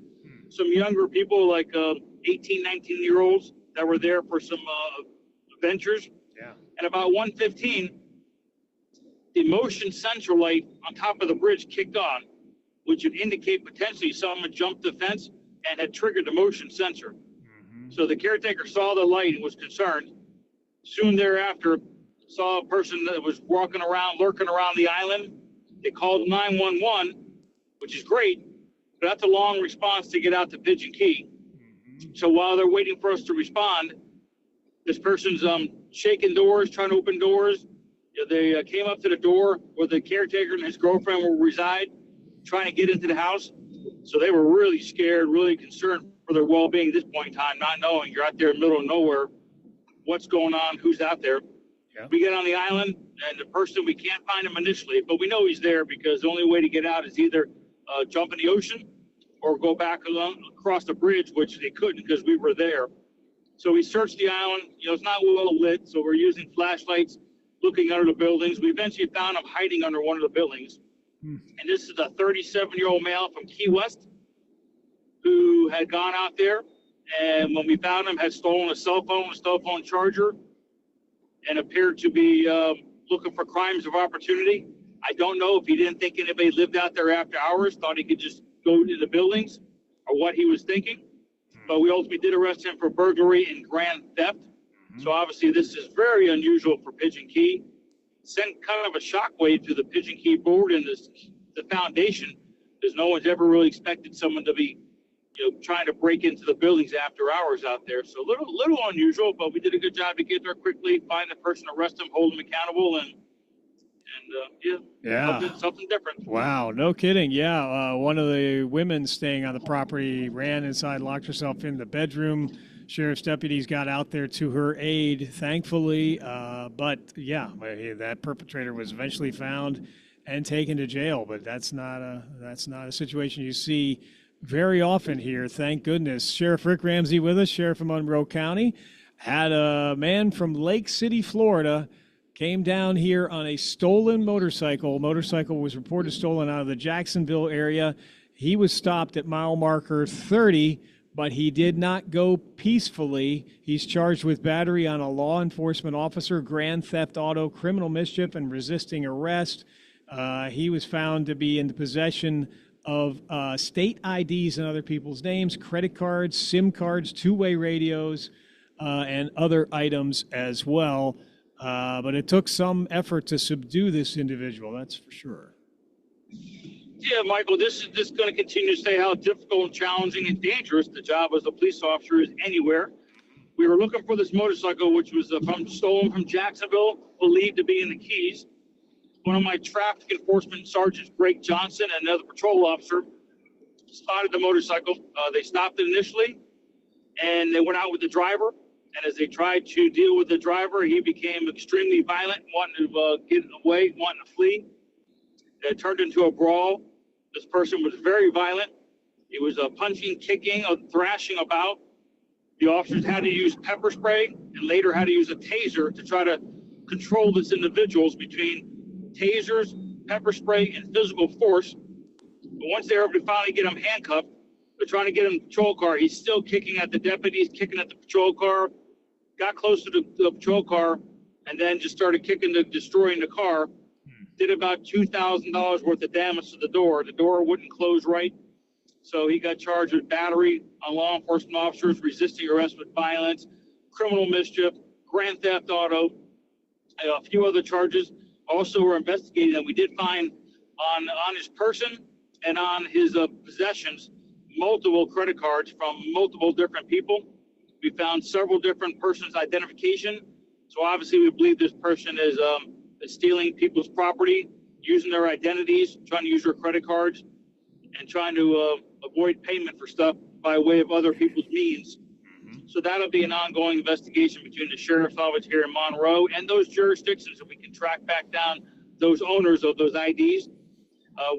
Speaker 17: some younger people like 18, 19-year-olds that were there for some adventures. Yeah. And about 1:15, the motion sensor light on top of the bridge kicked on, which would indicate potentially someone jumped the fence and had triggered the motion sensor. Mm-hmm. So the caretaker saw the light and was concerned. Soon thereafter, saw a person that was walking around, lurking around the island. They called 911, which is great, but that's a long response to get out to Pigeon Key. Mm-hmm. So while they're waiting for us to respond, this person's shaking doors, trying to open doors. They came up to the door where the caretaker and his girlfriend will reside, trying to get into the house. So they were really scared, really concerned for their well-being at this point in time, not knowing you're out there in the middle of nowhere. What's going on, who's out there. Yeah. We get on the island, and the person, we can't find him initially, but we know he's there because the only way to get out is either jump in the ocean or go back across the bridge, which they couldn't because we were there. So we searched the island. It's not well lit, so we're using flashlights, looking under the buildings. We eventually found him hiding under one of the buildings. And this is a 37-year-old male from Key West who had gone out there. And when we found him, had stolen a cell phone charger, and appeared to be looking for crimes of opportunity. I don't know if he didn't think anybody lived out there after hours, thought he could just go to the buildings. or what he was thinking. But we ultimately did arrest him for burglary and grand theft. So obviously this is very unusual for Pigeon Key. Sent kind of a shockwave to the Pigeon Key board and the foundation, because no one's ever really expected someone to be, trying to break into the buildings after hours out there. So a little unusual, but we did a good job to get there quickly, find the person, arrest him, hold him accountable, and something different.
Speaker 2: Wow, no kidding. Yeah, one of the women staying on the property ran inside, locked herself in the bedroom. Sheriff's deputies got out there to her aid, thankfully. But yeah, that perpetrator was eventually found and taken to jail. But that's not a situation you see very often here. Thank goodness. Sheriff Rick Ramsey with us, Sheriff of Monroe County, had a man from Lake City, Florida, came down here on a stolen motorcycle. Motorcycle was reported stolen out of the Jacksonville area. He was stopped at mile marker 30, but he did not go peacefully. He's charged with battery on a law enforcement officer, grand theft auto, criminal mischief, and resisting arrest. He was found to be in the possession of state IDs and other people's names, credit cards, SIM cards, two-way radios, and other items as well. But it took some effort to subdue this individual, that's for sure.
Speaker 17: Yeah, Michael, this is just going to continue to say how difficult and challenging and dangerous the job as a police officer is anywhere. We were looking for this motorcycle, which was stolen from Jacksonville, believed to be in the Keys. One of my traffic enforcement sergeants, Greg Johnson, and another patrol officer spotted the motorcycle. They stopped it initially, and they went out with the driver. And as they tried to deal with the driver, he became extremely violent, wanting to get away, wanting to flee. It turned into a brawl. This person was very violent. He was punching, kicking, thrashing about. The officers had to use pepper spray and later had to use a taser to try to control this individual. Between tasers, pepper spray, and physical force. But once they were able to finally get him handcuffed, they're trying to get him in the patrol car. He's still kicking at the deputies, kicking at the patrol car. Got close to the patrol car, and then just started destroying the car. Did about $2,000 worth of damage to the door. The door wouldn't close right, so he got charged with battery on law enforcement officers, resisting arrest with violence, criminal mischief, grand theft auto, a few other charges. Also, we're investigating that we did find on his person and on his possessions multiple credit cards from multiple different people. We found several different persons' identification. So obviously we believe this person is stealing people's property, using their identities, trying to use their credit cards, and trying to avoid payment for stuff by way of other people's means. So that'll be an ongoing investigation between the sheriff's office here in Monroe and those jurisdictions, so we can track back down those owners of those IDs,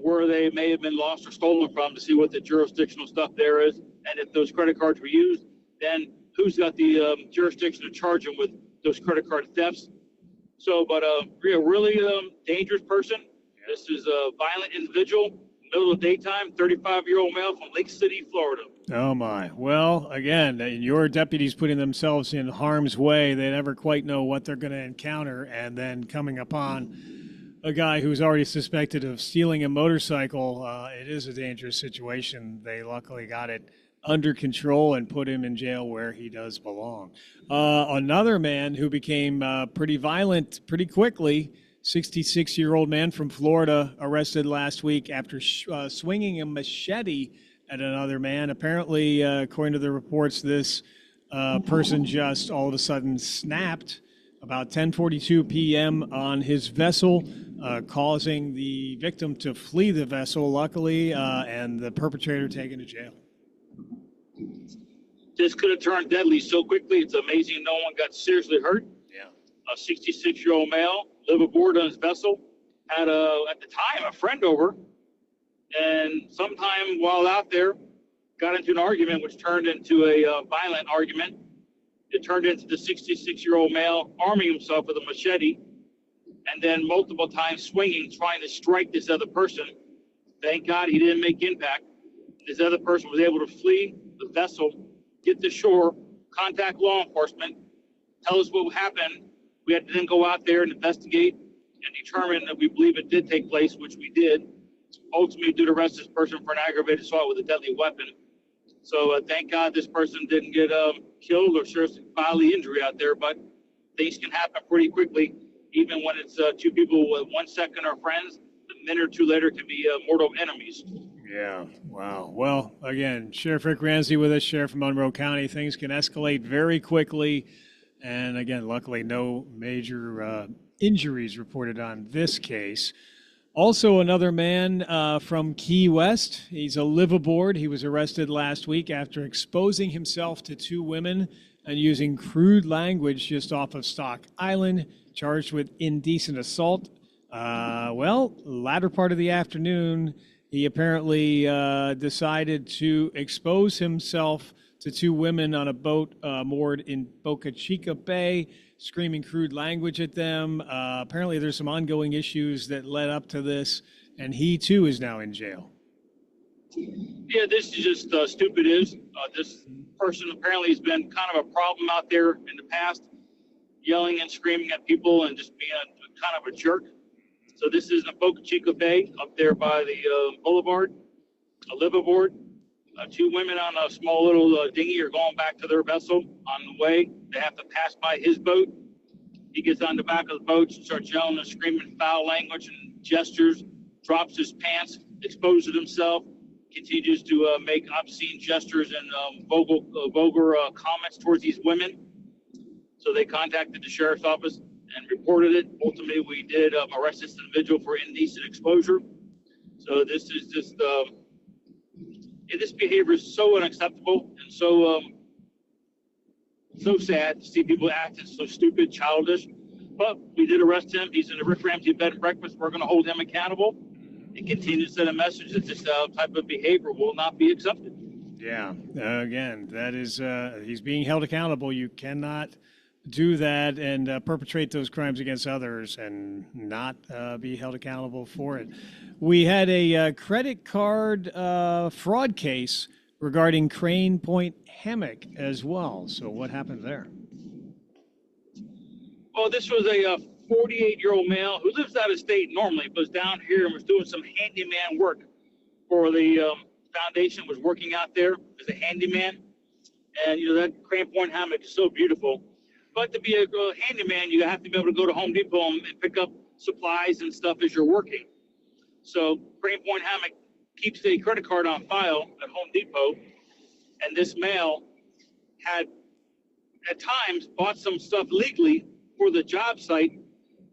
Speaker 17: where they may have been lost or stolen from, to see what the jurisdictional stuff there is. And if those credit cards were used, then who's got the jurisdiction to charge them with those credit card thefts. So, but really dangerous person. This is a violent individual, middle of the daytime, 35-year-old male from Lake City, Florida.
Speaker 2: Oh, my. Well, again, your deputies putting themselves in harm's way. They never quite know what they're going to encounter, and then coming upon a guy who's already suspected of stealing a motorcycle, it is a dangerous situation. They luckily got it under control and put him in jail where he does belong. Another man who became pretty violent pretty quickly, 66-year-old man from Florida, arrested last week after swinging a machete at another man. Apparently, according to the reports, this person just all of a sudden snapped about 10:42 p.m. on his vessel, causing the victim to flee the vessel, luckily, and the perpetrator taken to jail.
Speaker 17: This could have turned deadly so quickly. It's amazing no one got seriously hurt.
Speaker 2: Yeah.
Speaker 17: A 66-year-old male lived aboard on his vessel, had at the time a friend over, and sometime while out there got into an argument which turned into a violent argument. It turned into the 66-year-old male arming himself with a machete and then multiple times swinging, trying to strike this other person. Thank God he didn't make impact. This other person was able to flee the vessel, get to shore, contact law enforcement, tell us what happened. We had to then go out there and investigate and determine that we believe it did take place, which we did. Ultimately, did arrest this person for an aggravated assault with a deadly weapon. So thank God this person didn't get killed or seriously bodily injury out there, but things can happen pretty quickly. Even when it's two people with 1 second are friends, a minute or two later can be mortal enemies.
Speaker 2: Yeah, wow. Well, again, Sheriff Rick Ramsey with us, Sheriff from Monroe County. Things can escalate very quickly. And again, luckily, no major injuries reported on this case. Also, another man from Key West. He's a liveaboard. He was arrested last week after exposing himself to two women and using crude language just off of Stock Island, charged with indecent assault. Latter part of the afternoon, he apparently decided to expose himself to two women on a boat moored in Boca Chica Bay, screaming crude language at them. Apparently there's some ongoing issues that led up to this, and he too is now in jail.
Speaker 17: Yeah, this is just stupid. This person apparently has been kind of a problem out there in the past, yelling and screaming at people and just being kind of a jerk. So this is in Boca Chica Bay up there by the boulevard, a liveaboard. Two women on a small little dinghy are going back to their vessel. On the way, they have to pass by his boat. He gets on the back of the boat and starts yelling and screaming foul language and gestures, drops his pants, exposes himself, continues to make obscene gestures and vulgar comments towards these women. So they contacted the sheriff's office and reported it. Ultimately, we did arrest this individual for indecent exposure. So this is just... this behavior is so unacceptable and so sad to see people acting so stupid, childish. But we did arrest him. He's in the Rick Ramsey Bed and Breakfast. We're going to hold him accountable and continue to send a message that this type of behavior will not be accepted.
Speaker 2: Yeah, again, that is, he's being held accountable. You cannot do that and perpetrate those crimes against others and not be held accountable for it. We had a credit card fraud case regarding Crane Point Hammock as well. So what happened there?
Speaker 17: Well, this was a 48-year-old male who lives out of state normally, but was down here and was doing some handyman work for the foundation, was working out there as a handyman. And, that Crane Point Hammock is so beautiful. But to be a handyman, you have to be able to go to Home Depot and pick up supplies and stuff as you're working. So Crane Point Hammock keeps a credit card on file at Home Depot, and this male had at times bought some stuff legally for the job site,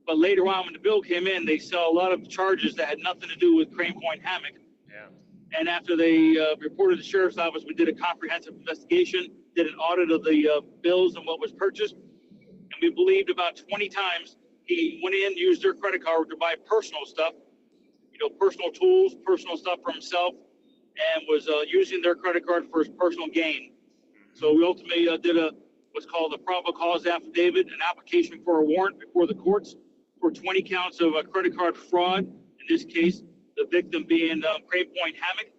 Speaker 17: but later on when the bill came in, they saw a lot of charges that had nothing to do with Crane Point Hammock.
Speaker 2: Yeah.
Speaker 17: And after they reported to the sheriff's office, we did a comprehensive investigation, did an audit of the bills and what was purchased, and we believed about 20 times he went in, used their credit card to buy personal stuff, personal tools, personal stuff for himself, and was using their credit card for his personal gain. So we ultimately did what's called a probable cause affidavit, an application for a warrant before the courts for 20 counts of credit card fraud. In this case, the victim being Crane Point Hammock.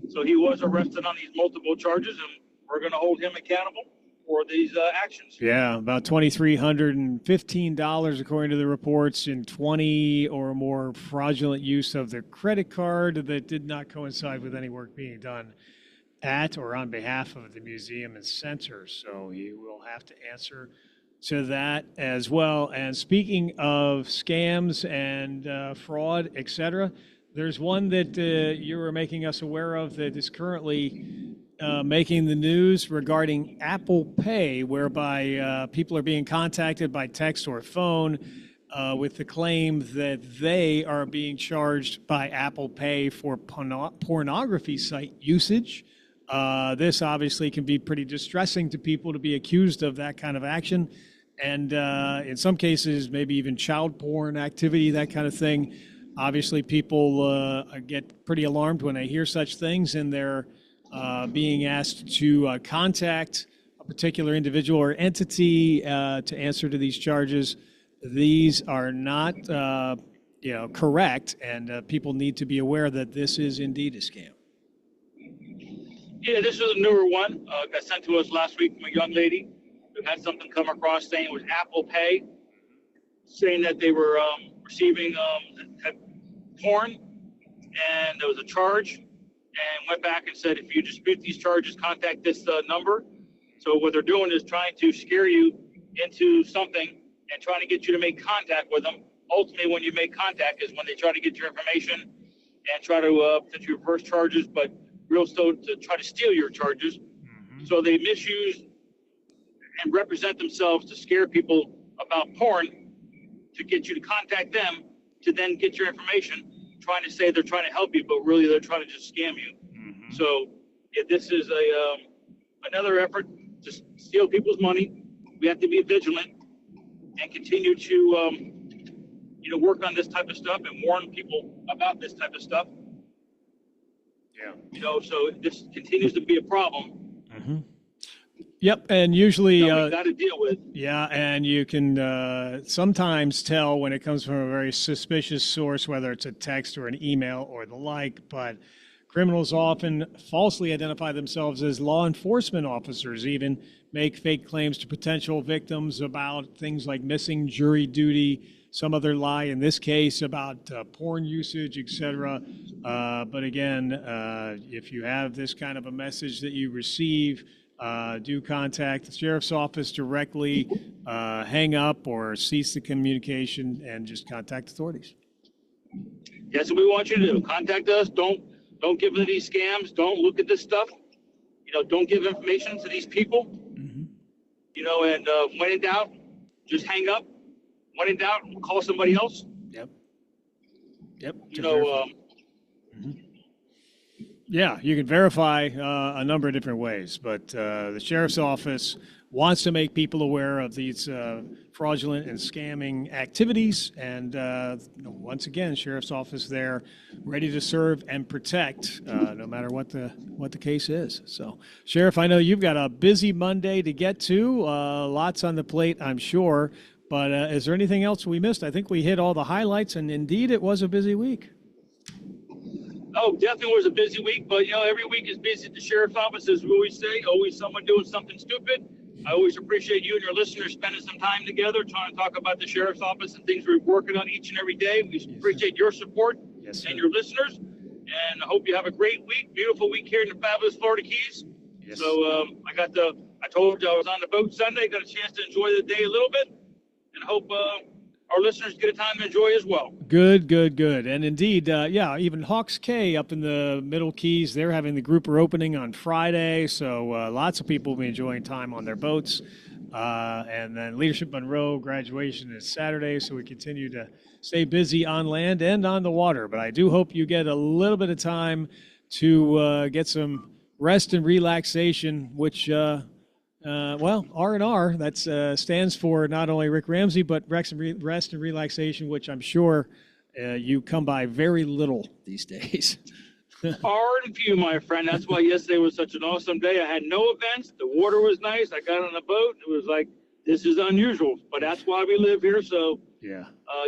Speaker 17: So he was arrested on these multiple charges, and we're going to hold him accountable for these actions.
Speaker 2: Yeah, about $2,315 according to the reports, in 20 or more fraudulent use of the credit card that did not coincide with any work being done at or on behalf of the museum and center. So he will have to answer to that as well. And speaking of scams and fraud, etc., there's one that you were making us aware of that is currently making the news regarding Apple Pay, whereby people are being contacted by text or phone with the claim that they are being charged by Apple Pay for pornography site usage. This obviously can be pretty distressing to people to be accused of that kind of action. And in some cases, maybe even child porn activity, that kind of thing. Obviously, people get pretty alarmed when they hear such things, and they're being asked to contact a particular individual or entity to answer to these charges. These are not, correct, and people need to be aware that this is indeed a scam.
Speaker 17: Yeah, this is a newer one. Got sent to us last week from a young lady who had something come across saying it was Apple Pay, saying that they were receiving porn, and there was a charge, and went back and said, if you dispute these charges, contact this number. So what they're doing is trying to scare you into something and trying to get you to make contact with them. Ultimately, when you make contact is when they try to get your information and try to reverse charges, but real so to try to steal your charges. So they misuse and represent themselves to scare people about porn, to get you to contact them, to then get your information, trying to say they're trying to help you, but really they're trying to just scam you. So this is another effort to steal people's money. We have to be vigilant and continue to work on this type of stuff and warn people about this type of stuff.
Speaker 2: Yeah.
Speaker 17: So this continues to be a problem.
Speaker 2: Yep, and usually
Speaker 17: we got to deal with.
Speaker 2: Yeah, and you can sometimes tell when it comes from a very suspicious source, whether it's a text or an email or the like, but criminals often falsely identify themselves as law enforcement officers, even make fake claims to potential victims about things like missing jury duty, some other lie, in this case, about porn usage, etc. But again, if you have this kind of a message that you receive, do contact the sheriff's office directly, hang up or cease the communication, and just contact authorities.
Speaker 17: That's what we want you to do. Contact us. Don't give them these scams. Don't look at this stuff. Don't give information to these people. And when in doubt, just hang up. When in doubt, call somebody else.
Speaker 2: Yep. Yeah, you can verify a number of different ways, but the sheriff's office wants to make people aware of these fraudulent and scamming activities. And once again, sheriff's office there, ready to serve and protect, no matter what the case is. So, Sheriff, I know you've got a busy Monday to get to, lots on the plate, I'm sure. But is there anything else we missed? I think we hit all the highlights, and indeed, it was a busy week.
Speaker 17: Oh, definitely was a busy week, but every week is busy at the sheriff's office, as we always say. Always someone doing something stupid. I always appreciate you and your listeners spending some time together trying to talk about the sheriff's office and things we're working on each and every day. We appreciate your support and your listeners, and I hope you have a great week, beautiful week here in the fabulous Florida Keys. So I told you I was on the boat Sunday, got a chance to enjoy the day a little bit, and hope our listeners get a time to enjoy as well.
Speaker 2: Good. And indeed, even Hawks Cay up in the Middle Keys, they're having the grouper opening on Friday, so lots of people will be enjoying time on their boats. And then Leadership Monroe graduation is Saturday, so we continue to stay busy on land and on the water. But I do hope you get a little bit of time to get some rest and relaxation, which R&R, that stands for not only Rick Ramsey, but rest and relaxation, which I'm sure you come by very little these days.
Speaker 17: Far and few, my friend. That's why yesterday was such an awesome day. I had no events. The water was nice. I got on a boat. It was like, this is unusual, but that's why we live here. So,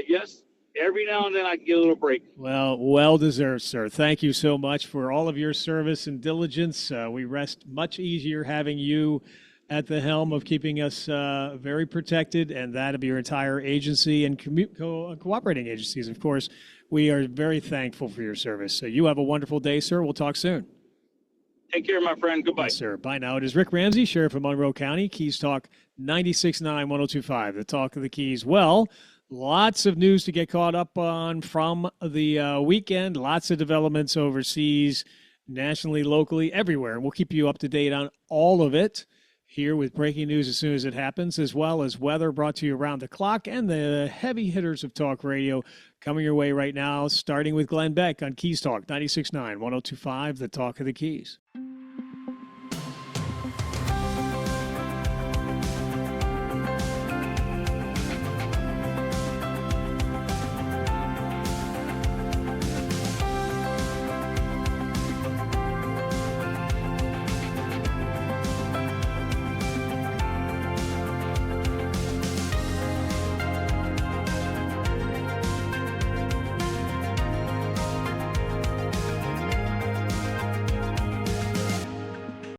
Speaker 17: yes, every now and then I can get a little break.
Speaker 2: Well deserved, sir. Thank you so much for all of your service and diligence. We rest much easier having you at the helm of keeping us very protected, and that of your entire agency and cooperating agencies. Of course, we are very thankful for your service. So you have a wonderful day, sir. We'll talk soon.
Speaker 17: Take care, my friend. Goodbye.
Speaker 2: Yes, sir. Bye now. It is Rick Ramsey, Sheriff of Monroe County, Keys Talk 96.9, 102.5, the talk of the Keys. Well, lots of news to get caught up on from the weekend. Lots of developments overseas, nationally, locally, everywhere. We'll keep you up to date on all of it here with breaking news as soon as it happens, as well as weather brought to you around the clock and the heavy hitters of talk radio coming your way right now, starting with Glenn Beck on Keys Talk 96.9, 102.5, the talk of the Keys.